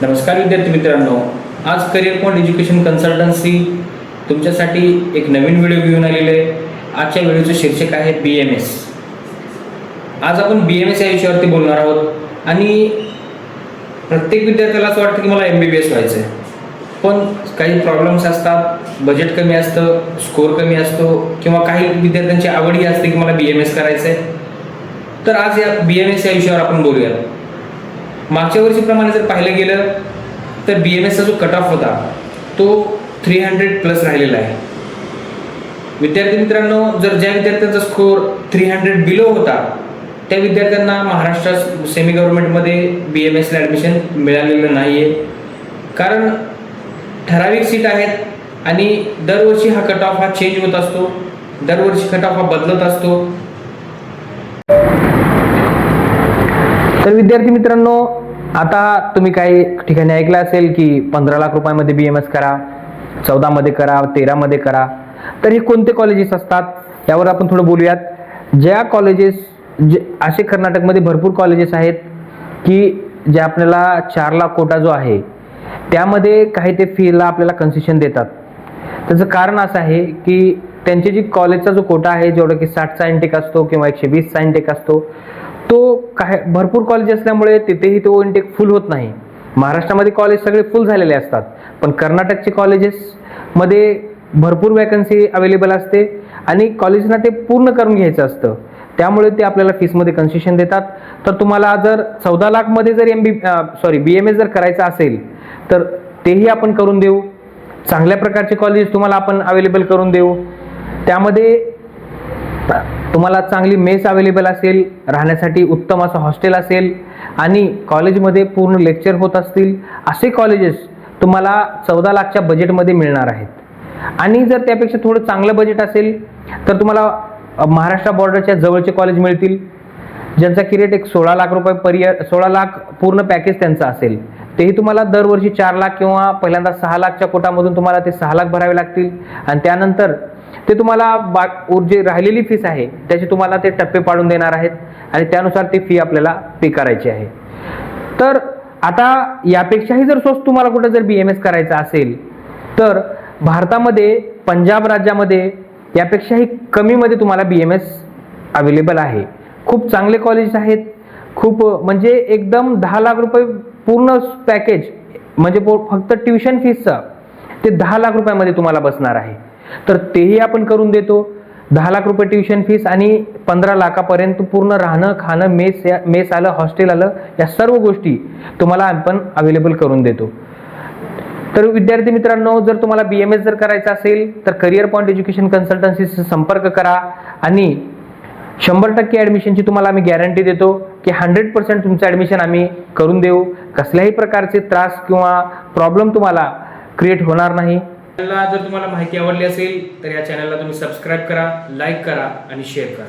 नमस्कार विद्यार्थी मित्रांनो, आज करिअर पॉइंट एज्युकेशन कन्सल्टन्सी तुमच्यासाठी एक नवीन व्हिडिओ घेऊन आलेले आहे। आजच्या व्हिडिओचं शीर्षक आहे BMS। आज आपण BMS या विषयावरती बोलणार आहोत आणि प्रत्येक विद्यार्थ्याला असं वाटतं की मला MBBS व्हायचं आहे, पण काही प्रॉब्लेम्स असतात, बजेट कमी असतं, स्कोर कमी असतो किंवा काही विद्यार्थ्यांची आवडही असते की मला BMS करायचं आहे। तर आज या BMS या विषयावर आपण बोलूया। मागच्या वर्षीप्रमाणे जर पाहिलं गेलं तर BMSचा जो कट ऑफ होता तो 300+ राहिलेला आहे। विद्यार्थी मित्रांनो, जर ज्या विद्यार्थ्यांचा स्कोर 300 बिलो होता त्या विद्यार्थ्यांना महाराष्ट्र सेमी गव्हर्नमेंटमध्ये BMSला ॲडमिशन मिळालेलं नाही आहे, कारण ठराविक सीट आहेत आणि दरवर्षी हा कट ऑफ हा चेंज होत असतो, दरवर्षी कट ऑफ हा बदलत असतो। तर विद्यार्थी मित्रांनो, आता तुम्ही काही ठिकाणी ऐकलं असेल की 15 लाख रुपयामध्ये BMS करा, 14 मध्ये करा, 13 मध्ये करा। तर हे कोणते कॉलेजेस असतात यावर आपण थोडं बोलूयात। ज्या कॉलेजेस असे कर्नाटकमध्ये भरपूर कॉलेजेस आहेत की जे आपल्याला 4 लाख कोटा जो आहे त्यामध्ये काही ते फीला आपल्याला कन्सेशन देतात। त्याचं कारण असं आहे की त्यांची जी कॉलेजचा जो कोटा आहे, जेवढं की 60चा इनटेक असतो किंवा 120चा इनटेक असतो, तो काही भरपूर कॉलेज असल्यामुळे तिथेही तो इनटेक फुल होत नाही। महाराष्ट्रामध्ये कॉलेज सगळे फुल झालेले असतात, पण कर्नाटकचे कॉलेजेसमध्ये भरपूर वॅकन्सी अवेलेबल असते आणि कॉलेजना ते पूर्ण करून घ्यायचं असतं, त्यामुळे ते आपल्याला फीसमध्ये कन्सेशन देतात। तर तुम्हाला जर 14 लाखमध्ये जर BMS जर करायचं असेल तर तेही आपण करून देऊ। चांगल्या प्रकारचे कॉलेज तुम्हाला आपण अवेलेबल करून देऊ। त्यामध्ये तुम्हाला चांगली मेस अवेलेबल असेल, राहण्यासाठी उत्तम असं हॉस्टेल असेल आणि कॉलेजमध्ये पूर्ण लेक्चर होत असतील, असे कॉलेजेस तुम्हाला 14 लाखच्या बजेटमध्ये मिळणार आहेत। आणि जर त्यापेक्षा थोडं चांगलं बजेट असेल तर तुम्हाला महाराष्ट्र बॉर्डरच्या जवळचे कॉलेज मिळतील, ज्यांचा की रेट एक 16 लाख रुपये पर इयर, 16 लाख पूर्ण पॅकेज त्यांचं असेल। तेही तुम्हाला दरवर्षी 4 लाख किंवा पहिल्यांदा 6 लाखच्या कोटामधून तुम्हाला ते 6 लाख भरावे लागतील आणि त्यानंतर ते तुम्हाला जे राहिलेली फीस आहे त्याचे तुम्हाला ते टप्पे पाडून देणार आहेत आणि त्यानुसार ती फी आपल्याला पे करायची आहे। तर आता यापेक्षाही जर स्वस्त तुम्हाला कुठे जर BMS करायचा असेल तर भारतामध्ये पंजाब राज्यामध्ये यापेक्षाही कमीमध्ये तुम्हाला BMS अवेलेबल आहे। खूप चांगले कॉलेज आहेत, खूप म्हणजे एकदम 10 लाख रुपये पूर्ण पॅकेज, म्हणजे फक्त ट्युशन फीसचं ते 10 लाख रुपयामध्ये तुम्हाला बसणार आहे। तर तेही आपण करून देतो। 10 लाख रुपये ट्युशन फीस आणि 15 लाखापर्यंत पूर्ण राहणं खाणं, मेस आलं, हॉस्टेल आलं, या सर्व गोष्टी तुम्हाला आपण अवेलेबल करून देतो। तर विद्यार्थी मित्रांनो, जर तुम्हाला BMS जर करायचं असेल तर करिअर पॉइंट एज्युकेशन कन्सल्टन्सीशी संपर्क करा आणि 100% ॲडमिशनची तुम्हाला आम्ही गॅरंटी देतो की 100% तुमचं ॲडमिशन आम्ही करून देऊ। कसल्याही प्रकारचे त्रास किंवा प्रॉब्लेम तुम्हाला क्रिएट होणार नाही। जर तुम्हाला माहिती आवडली असेल तर या चॅनलला तुम्ही सबस्क्राईब करा, लाईक करा आणि शेअर करा।